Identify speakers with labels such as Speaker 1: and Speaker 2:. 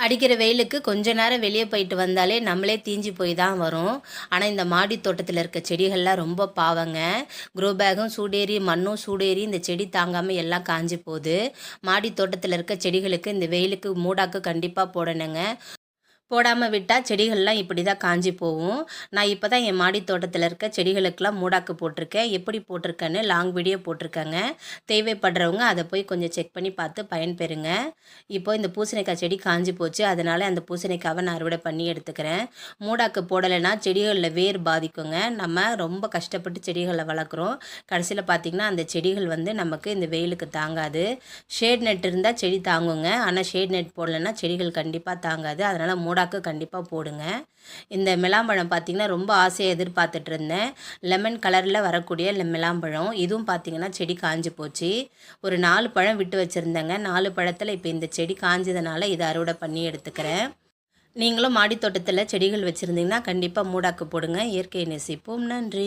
Speaker 1: அடிக்கிற வெயிலுக்கு கொஞ்ச நேரம் வெளியே போயிட்டு வந்தாலே நம்மளே தீஞ்சு போய் தான் வரும். ஆனால் இந்த மாடி தோட்டத்தில் இருக்க செடிகள்லாம் ரொம்ப பாவங்க. க்ரோ பேக்கும் சூடேறி மண்ணும் சூடேறி இந்த செடி தாங்காமல் எல்லாம் காஞ்சி போகுது. மாடி தோட்டத்தில் இருக்க செடிகளுக்கு இந்த வெயிலுக்கு மூடாக்கு கண்டிப்பாக போடணுங்க. போடாமல் விட்டால் செடிகள்லாம் இப்படி தான் காஞ்சி போகும். நான் இப்போ தான் என் மாடி தோட்டத்தில் இருக்க செடிகளுக்கெல்லாம் மூடாக்கு போட்டிருக்கேன். எப்படி போட்டிருக்கேன்னு லாங் வீடியோ போட்டிருக்கேங்க. தேவைப்படுறவங்க அதை போய் கொஞ்சம் செக் பண்ணி பார்த்து பயன்பெறுங்க. இப்போது இந்த பூசணிக்காய் செடி காஞ்சி போச்சு, அதனால் அந்த பூசணிக்காவை நான் அறுவடை பண்ணி எடுத்துக்கிறேன். மூடாக்கு போடலைன்னா செடிகளில் வேர் பாதிக்குங்க. நம்ம ரொம்ப கஷ்டப்பட்டு செடிகளை வளர்க்குறோம். கடைசியில் பார்த்திங்கன்னா அந்த செடிகள் நமக்கு இந்த வெயிலுக்கு தாங்காது. ஷேட் நெட் இருந்தால் செடி தாங்குங்க. ஆனால் ஷேட் நெட் போடலைன்னா செடிகள் கண்டிப்பாக தாங்காது. அதனால் மூடாக்கு கண்டிப்பாக போடுங்க. இந்த மிளாம்பழம் பார்த்திங்கன்னா ரொம்ப ஆசையாக எதிர்பார்த்துட்டு இருந்தேன். லெமன் கலரில் வரக்கூடிய மிளாம்பழம் இதுவும் பார்த்திங்கன்னா செடி காஞ்சி போச்சு. ஒரு 4 பழம் விட்டு வச்சுருந்தேங்க. 4 பழத்தில் இப்போ இந்த செடி காஞ்சதுனால இதை அறுவடை பண்ணி எடுத்துக்கிறேன். நீங்களும் மாடி தோட்டத்தில் செடிகள் வச்சுருந்தீங்கன்னா கண்டிப்பாக மூடாக்கு போடுங்க. இயற்கையை நேசிப்போம். நன்றி.